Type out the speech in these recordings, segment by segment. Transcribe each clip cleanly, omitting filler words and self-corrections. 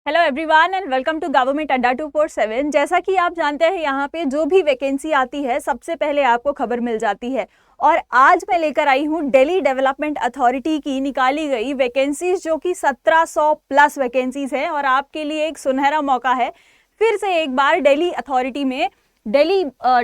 Hello everyone and welcome to government Adda 247। जैसा कि आप जानते हैं यहाँ पे जो भी वैकेंसी आती है सबसे पहले आपको खबर मिल जाती है। और आज मैं लेकर आई हूँ दिल्ली डेवलपमेंट अथॉरिटी की निकाली गई वैकेंसीज जो कि 1700 प्लस वैकेंसीज हैं और आपके लिए एक सुनहरा मौका है फिर से एक बार दिल्ली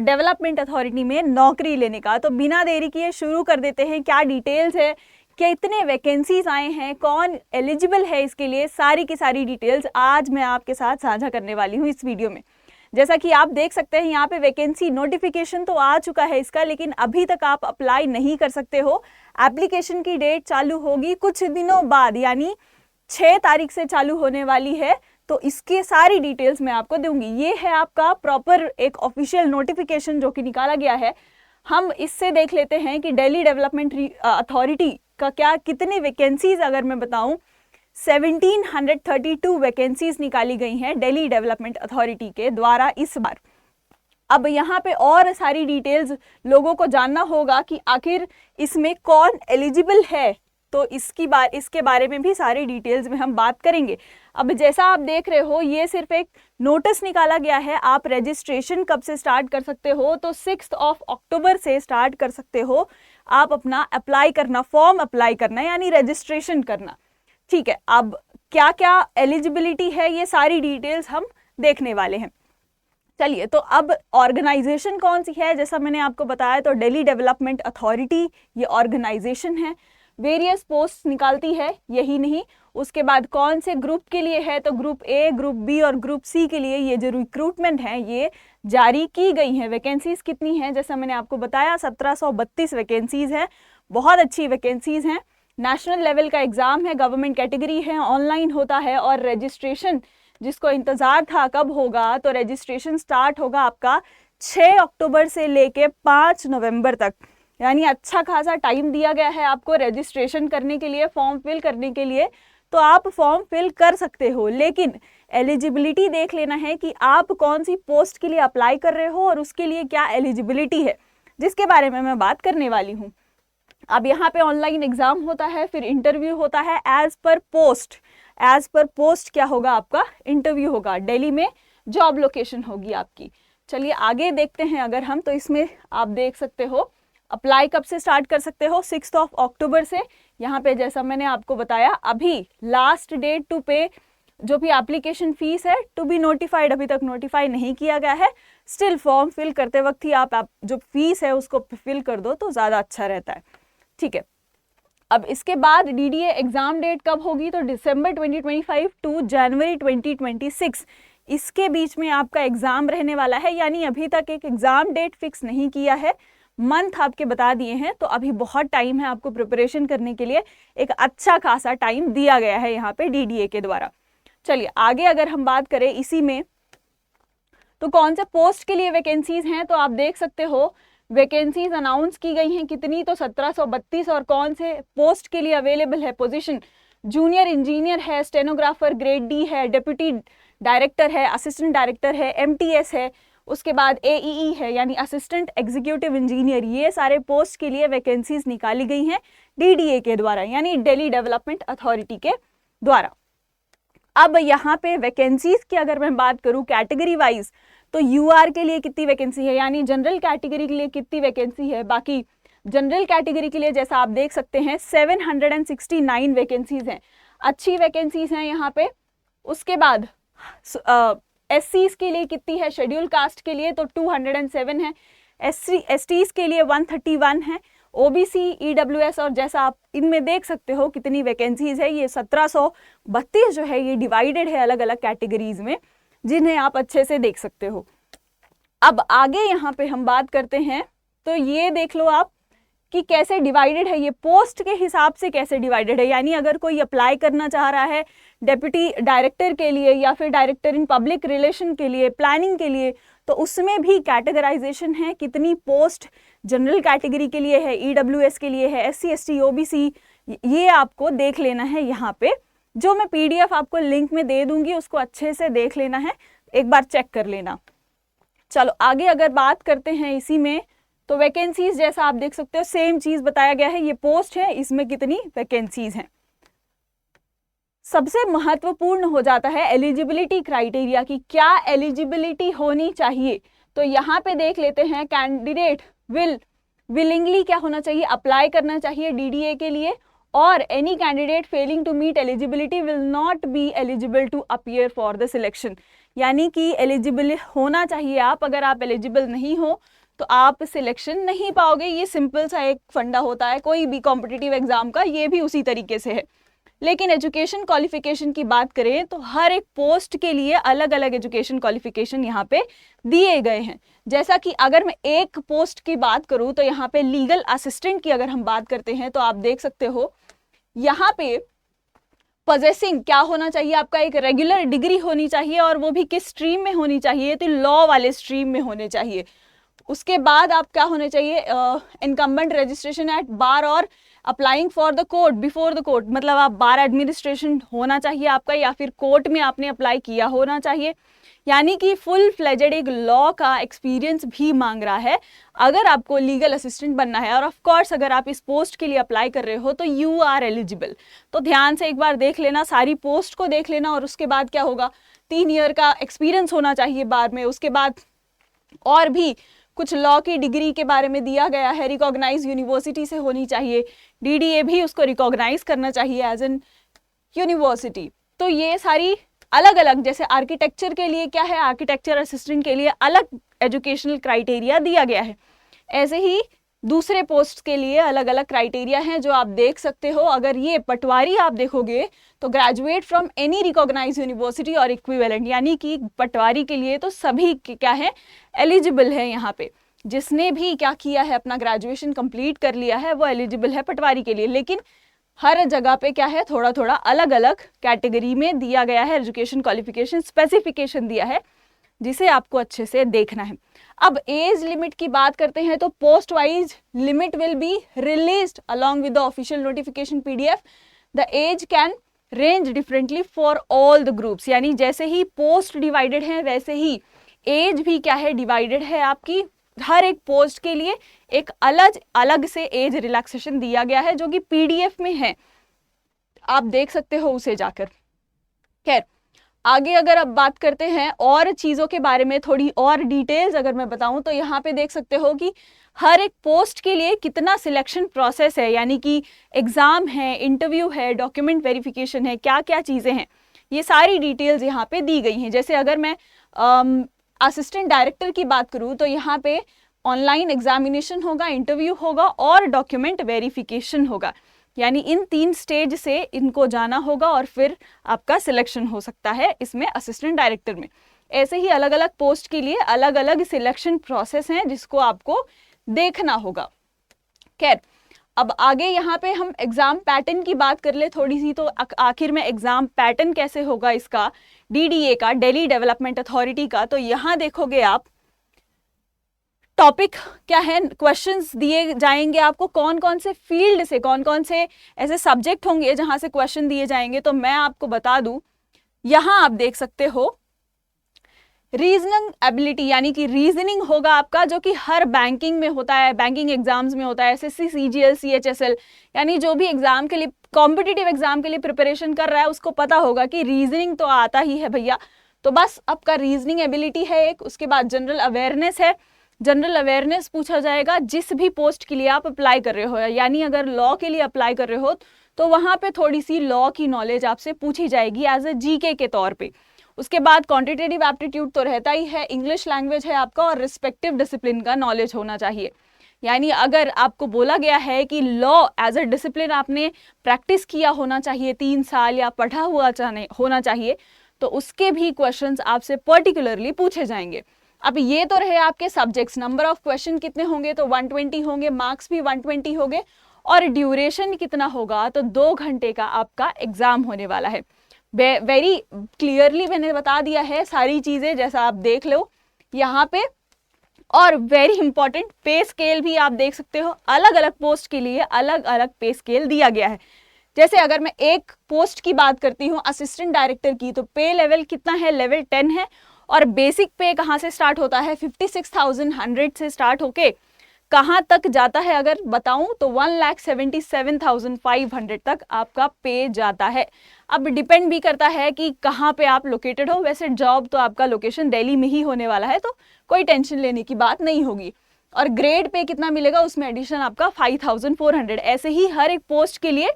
डेवलपमेंट अथॉरिटी में नौकरी लेने का। तो बिना देरी किए शुरू कर देते हैं। क्या डिटेल्स है, कितने वैकेंसीज आए हैं, कौन एलिजिबल है इसके लिए, सारी की सारी डिटेल्स आज मैं आपके साथ साझा करने वाली हूँ इस वीडियो में। जैसा कि आप देख सकते हैं यहाँ पे वैकेंसी नोटिफिकेशन तो आ चुका है इसका, लेकिन अभी तक आप अप्लाई नहीं कर सकते हो। एप्लीकेशन की डेट चालू होगी कुछ दिनों बाद, यानी 6 तारीख से चालू होने वाली है। तो इसके सारी डिटेल्स मैं आपको दूंगी। ये है आपका प्रॉपर एक ऑफिशियल नोटिफिकेशन जो कि निकाला गया है। हम इससे देख लेते हैं कि दिल्ली डेवलपमेंट अथॉरिटी का क्या कितने वैकेंसीज, अगर मैं बताऊं 1732 वैकेंसीज निकाली गई हैं दिल्ली डेवलपमेंट अथॉरिटी के द्वारा इस बार। अब यहाँ पे और सारी डिटेल्स लोगों को जानना होगा कि आखिर इसमें कौन एलिजिबल है, तो इसके बारे में भी सारी डिटेल्स में हम बात करेंगे। अब जैसा आप देख रहे हो ये सिर्फ एक नोटिस निकाला गया है। आप रजिस्ट्रेशन कब से स्टार्ट कर सकते हो, तो 6 अक्टूबर से स्टार्ट कर सकते हो आप अपना अप्लाई करना, फॉर्म अप्लाई करना यानी रजिस्ट्रेशन करना। ठीक है, अब क्या क्या एलिजिबिलिटी है ये सारी डिटेल्स हम देखने वाले हैं। चलिए, तो अब ऑर्गेनाइजेशन कौन सी है, जैसा मैंने आपको बताया तो दिल्ली डेवलपमेंट अथॉरिटी ये ऑर्गेनाइजेशन है। वेरियस पोस्ट निकालती है, यही नहीं उसके बाद कौन से ग्रुप के लिए है, तो ग्रुप ए, ग्रुप बी और ग्रुप सी के लिए ये जो रिक्रूटमेंट है ये जारी की गई है। वैकेंसीज कितनी हैं, जैसा मैंने आपको बताया 1732 वैकेंसीज हैं। बहुत अच्छी वैकेंसीज हैं। नेशनल लेवल का एग्जाम है, गवर्नमेंट कैटेगरी है, ऑनलाइन होता है और रजिस्ट्रेशन जिसको इंतजार था कब होगा, तो रजिस्ट्रेशन स्टार्ट होगा आपका 6 अक्टूबर से लेके 5 नवंबर तक, यानी अच्छा खासा टाइम दिया गया है आपको रजिस्ट्रेशन करने के लिए, फॉर्म फिल करने के लिए। तो आप फॉर्म फिल कर सकते हो, लेकिन एलिजिबिलिटी देख लेना है कि आप कौन सी पोस्ट के लिए अप्लाई कर रहे हो और उसके लिए क्या एलिजिबिलिटी है, जिसके बारे में मैं बात करने वाली हूँ। अब यहाँ पे ऑनलाइन एग्जाम होता है, फिर इंटरव्यू होता है एज पर पोस्ट क्या होगा आपका इंटरव्यू होगा। दिल्ली में जॉब लोकेशन होगी आपकी। चलिए आगे देखते हैं। अगर हम तो इसमें आप देख सकते हो अप्लाई कब से स्टार्ट कर सकते हो, 6 अक्टूबर से। यहाँ पे जैसा मैंने आपको बताया अभी लास्ट डेट टू पे जो भी एप्लीकेशन फीस है टू बी नोटिफाइड, अभी तक नोटिफाई नहीं किया गया है। स्टिल फॉर्म फिल करते वक्त ही आप जो फीस है उसको फिल कर दो तो ज़्यादा अच्छा रहता है। ठीक है, अब इसके बाद डीडीए एग्जाम डेट कब होगी, तो दिसंबर 2025 टू जनवरी 2026 इसके बीच में आपका एग्जाम रहने वाला है। यानी अभी तक एक एग्जाम डेट फिक्स नहीं किया है, मंथ आपके बता दिए हैं, तो अभी बहुत टाइम है आपको प्रिपरेशन करने के लिए। एक अच्छा खासा टाइम दिया गया है यहाँ पे डीडीए के द्वारा। चलिए आगे अगर हम बात करें इसी में, तो कौन से पोस्ट के लिए वैकेंसीज हैं, तो आप देख सकते हो वैकेंसीज अनाउंस की गई हैं कितनी, तो 1732। और कौन से पोस्ट के लिए अवेलेबल है पोजीशन, जूनियर इंजीनियर है, स्टेनोग्राफर ग्रेड डी है, डिप्टी डायरेक्टर है, असिस्टेंट डायरेक्टर है, एमटीएस है, उसके बाद एईई है यानी असिस्टेंट एग्जीक्यूटिव इंजीनियर। ये सारे पोस्ट के लिए वैकेंसीज निकाली गई हैं डीडीए के द्वारा यानी दिल्ली डेवलपमेंट अथॉरिटी के द्वारा। अब यहाँ पे वैकेंसीज की अगर मैं बात करूँ कैटेगरी वाइज, तो यूआर के लिए कितनी वैकेंसी है, यानी जनरल कैटेगरी के लिए कितनी वैकेंसी है। बाकी जनरल कैटेगरी के लिए जैसा आप देख सकते हैं 769 वैकेंसीज हैं, अच्छी वैकेंसीज हैं यहाँ पे। उसके बाद एससीज के लिए कितनी है, शेड्यूल कास्ट के लिए तो 207 है, एसटीज के लिए 131 है, ओबीसी, ईडब्ल्यूएस और जैसा आप इनमें देख सकते हो कितनी वैकेंसीज है। ये 1732 जो है ये डिवाइडेड है अलग अलग कैटेगरीज में, जिन्हें आप अच्छे से देख सकते हो। अब आगे यहाँ पे हम बात करते हैं, तो ये देख लो आप कि कैसे डिवाइडेड है, ये पोस्ट के हिसाब से कैसे डिवाइडेड है। यानी अगर कोई अप्लाई करना चाह रहा है डेप्यूटी डायरेक्टर के लिए या फिर डायरेक्टर इन पब्लिक रिलेशन के लिए, प्लानिंग के लिए, तो उसमें भी कैटेगराइजेशन है कितनी पोस्ट जनरल कैटेगरी के लिए है, ईडब्ल्यूएस के लिए है, एससी एसटी ओबीसी, ये आपको देख लेना है यहाँ पे। जो मैं पीडीएफ आपको लिंक में दे दूंगी उसको अच्छे से देख लेना है, एक बार चेक कर लेना। चलो आगे अगर बात करते हैं इसी में, तो वैकेंसीज जैसा आप देख सकते हो सेम चीज बताया गया है, ये पोस्ट है, इसमें कितनी वैकेंसीज हैं। सबसे महत्वपूर्ण हो जाता है एलिजिबिलिटी क्राइटेरिया की क्या एलिजिबिलिटी होनी चाहिए। तो यहाँ पे देख लेते हैं, कैंडिडेट विलिंगली क्या होना चाहिए, अप्लाई करना चाहिए डीडीए के लिए, और any candidate failing to meet eligibility will not be eligible to appear for the selection. यानी कि एलिजिबल होना चाहिए आप, अगर आप एलिजिबल नहीं हो तो आप सिलेक्शन नहीं पाओगे। ये सिंपल सा एक फंडा होता है कोई भी कॉम्पिटिटिव एग्जाम का, ये भी उसी तरीके से है। लेकिन एजुकेशन क्वालिफिकेशन की बात करें तो हर एक पोस्ट के लिए अलग अलग एजुकेशन क्वालिफिकेशन यहाँ पे दिए गए हैं। जैसा कि अगर मैं एक पोस्ट की बात करूं तो यहाँ पे लीगल असिस्टेंट की अगर हम बात करते हैं तो आप देख सकते हो यहाँ पे पॉजेसिंग क्या होना चाहिए, आपका एक रेगुलर डिग्री होनी चाहिए, और वो भी किस स्ट्रीम में होनी चाहिए, तो लॉ वाले स्ट्रीम में होने चाहिए। उसके बाद आप क्या होने चाहिए, इनकम्बेंट रजिस्ट्रेशन एट बार और applying for the court before the court, मतलब आप बार एडमिनिस्ट्रेशन होना चाहिए आपका, या फिर कोर्ट में आपने अप्लाई किया होना चाहिए। यानी कि फुल फ्लेजेड एक लॉ का एक्सपीरियंस भी मांग रहा है अगर आपको लीगल असिस्टेंट बनना है। और ऑफ कोर्स अगर आप इस पोस्ट के लिए अप्लाई कर रहे हो तो यू आर एलिजिबल। तो ध्यान से एक बार देख लेना, सारी पोस्ट को देख लेना, और उसके बाद क्या होगा, 3 ईयर का एक्सपीरियंस होना चाहिए बार में। उसके बाद और भी कुछ लॉ की डिग्री के बारे में दिया गया है, रिकॉग्नाइज यूनिवर्सिटी से होनी चाहिए, डीडीए भी उसको रिकॉग्नाइज करना चाहिए एज एन यूनिवर्सिटी। तो ये सारी अलग अलग, जैसे आर्किटेक्चर के लिए क्या है, आर्किटेक्चर असिस्टेंट के लिए अलग एजुकेशनल क्राइटेरिया दिया गया है, ऐसे ही दूसरे पोस्ट के लिए अलग अलग क्राइटेरिया हैं जो आप देख सकते हो। अगर ये पटवारी आप देखोगे तो graduate from any recognize university और इक्विवेलेंट, यानी कि पटवारी के लिए तो सभी क्या है, एलिजिबल है। यहाँ पे जिसने भी क्या किया है, अपना ग्रेजुएशन कंप्लीट कर लिया है, वो एलिजिबल है पटवारी के लिए। लेकिन हर जगह पे क्या है, थोड़ा थोड़ा अलग अलग कैटेगरी में दिया गया है, एजुकेशन क्वालिफिकेशन स्पेसिफिकेशन दिया है, जिसे आपको अच्छे से देखना है। अब एज लिमिट की बात करते हैं तो post wise limit will be released along with the official notification PDF. The age can range differently for all the groups, यानी जैसे ही पोस्ट डिवाइडेड है वैसे ही एज भी क्या है, डिवाइडेड है आपकी। हर एक पोस्ट के लिए एक अलग अलग से एज रिलैक्सेशन दिया गया है जो कि पीडीएफ में है, आप देख सकते हो उसे जाकर। खैर आगे अगर अब बात करते हैं और चीज़ों के बारे में, थोड़ी और डिटेल्स अगर मैं बताऊं तो यहाँ पे देख सकते हो कि हर एक पोस्ट के लिए कितना सिलेक्शन प्रोसेस है, यानी कि एग्ज़ाम है, इंटरव्यू है, डॉक्यूमेंट वेरिफिकेशन है, क्या क्या चीज़ें हैं, ये सारी डिटेल्स यहाँ पे दी गई हैं। जैसे अगर मैं असिस्टेंट डायरेक्टर की बात करूँ तो यहाँ पे ऑनलाइन एग्जामिनेशन होगा, इंटरव्यू होगा और डॉक्यूमेंट वेरिफिकेशन होगा, यानी इन 3 स्टेज से इनको जाना होगा और फिर आपका सिलेक्शन हो सकता है इसमें असिस्टेंट डायरेक्टर में। ऐसे ही अलग अलग पोस्ट के लिए अलग अलग सिलेक्शन प्रोसेस हैं जिसको आपको देखना होगा। खैर अब आगे यहाँ पे हम एग्जाम पैटर्न की बात कर ले थोड़ी सी, तो आखिर में एग्जाम पैटर्न कैसे होगा इसका, डीडीए का, दिल्ली डेवलपमेंट अथॉरिटी का। तो यहाँ देखोगे आप टॉपिक क्या है, क्वेश्चंस दिए जाएंगे आपको, कौन कौन से फील्ड से, कौन कौन से ऐसे सब्जेक्ट होंगे जहां से क्वेश्चन दिए जाएंगे। तो मैं आपको बता दूं, यहाँ आप देख सकते हो रीजनिंग एबिलिटी, यानी कि रीजनिंग होगा आपका, जो कि हर बैंकिंग में होता है, बैंकिंग एग्जाम्स में होता है, एसएससी, सीजीएल, सीएचएसएल, यानी जो भी एग्जाम के लिए, कॉम्पिटिटिव एग्जाम के लिए प्रिपरेशन कर रहा है उसको पता होगा कि रीजनिंग तो आता ही है भैया। तो बस आपका रीजनिंग एबिलिटी है एक। उसके बाद जनरल अवेयरनेस है, जनरल अवेयरनेस पूछा जाएगा जिस भी पोस्ट के लिए आप अप्लाई कर रहे हो, यानी अगर लॉ के लिए अप्लाई कर रहे हो तो वहां पे थोड़ी सी लॉ की नॉलेज आपसे पूछी जाएगी एज ए जीके के तौर पे। उसके बाद क्वांटिटेटिव एप्टीट्यूड तो रहता ही है, इंग्लिश लैंग्वेज है आपका, और रिस्पेक्टिव डिसिप्लिन का नॉलेज होना चाहिए। यानी अगर आपको बोला गया है कि लॉ एज ए डिसिप्लिन आपने प्रैक्टिस किया होना चाहिए 3 साल या पढ़ा हुआ होना चाहिए, तो उसके भी क्वेश्चंस आपसे पर्टिकुलरली पूछे जाएंगे। अब ये तो रहे आपके सब्जेक्ट्स, नंबर ऑफ क्वेश्चन कितने होंगे, तो 120 होंगे, मार्क्स भी 120 होंगे, और ड्यूरेशन कितना होगा, तो 2 घंटे का आपका एग्जाम होने वाला है। वेरी क्लियरली मैंने बता दिया है सारी चीजें, जैसा आप देख लो यहाँ पे। और वेरी इंपॉर्टेंट, पे स्केल भी आप देख सकते हो, अलग अलग पोस्ट के लिए अलग अलग पे स्केल दिया गया है। जैसे अगर मैं एक पोस्ट की बात करती हूँ असिस्टेंट डायरेक्टर की, तो पे लेवल कितना है, लेवल 10 है, और बेसिक पे कहाँ से स्टार्ट होता है, 56,100 से स्टार्ट होके कहाँ तक जाता है अगर बताऊं तो 1,77,500 तक आपका पे जाता है। अब डिपेंड भी करता है कि कहाँ पे आप लोकेटेड हो। वैसे जॉब तो आपका लोकेशन दिल्ली में ही होने वाला है, तो कोई टेंशन लेने की बात नहीं होगी। और ग्रेड पे कितना मिलेगा उसमें एडिशन आपका 5,400। ऐसे ही हर एक पोस्ट के लिए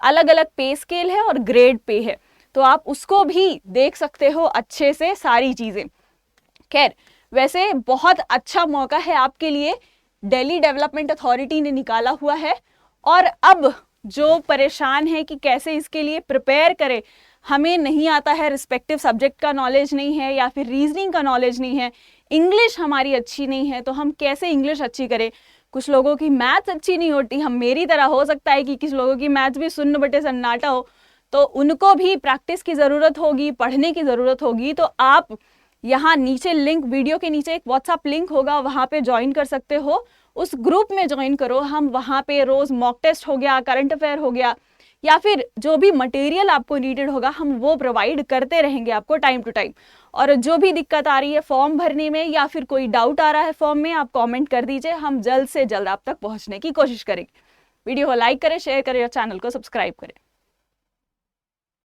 अलग अलग पे स्केल है और ग्रेड पे है, तो आप उसको भी देख सकते हो अच्छे से सारी चीजें। खैर, वैसे बहुत अच्छा मौका है आपके लिए, दिल्ली डेवलपमेंट अथॉरिटी ने निकाला हुआ है। और अब जो परेशान है कि कैसे इसके लिए प्रिपेयर करें, हमें नहीं आता है, रिस्पेक्टिव सब्जेक्ट का नॉलेज नहीं है या फिर रीजनिंग का नॉलेज नहीं है, इंग्लिश हमारी अच्छी नहीं है, तो हम कैसे इंग्लिश अच्छी करें। कुछ लोगों की मैथ्स अच्छी नहीं होती, हम मेरी तरह हो सकता है कि किसी लोगों की मैथ्स भी शून्य बटे सन्नाटा हो, तो उनको भी प्रैक्टिस की ज़रूरत होगी, पढ़ने की ज़रूरत होगी। तो आप यहाँ नीचे लिंक, वीडियो के नीचे एक व्हाट्सएप लिंक होगा, वहाँ पे ज्वाइन कर सकते हो, उस ग्रुप में ज्वाइन करो। हम वहाँ पे रोज़ मॉक टेस्ट हो गया, करंट अफेयर हो गया, या फिर जो भी मटेरियल आपको नीडेड होगा हम वो प्रोवाइड करते रहेंगे आपको टाइम टू टाइम। और जो भी दिक्कत आ रही है फॉर्म भरने में या फिर कोई डाउट आ रहा है फॉर्म में, आप कमेंट कर दीजिए, हम जल्द से जल्द आप तक पहुंचने की कोशिश करेंगे। वीडियो को लाइक करें, शेयर करें और चैनल को सब्सक्राइब करें।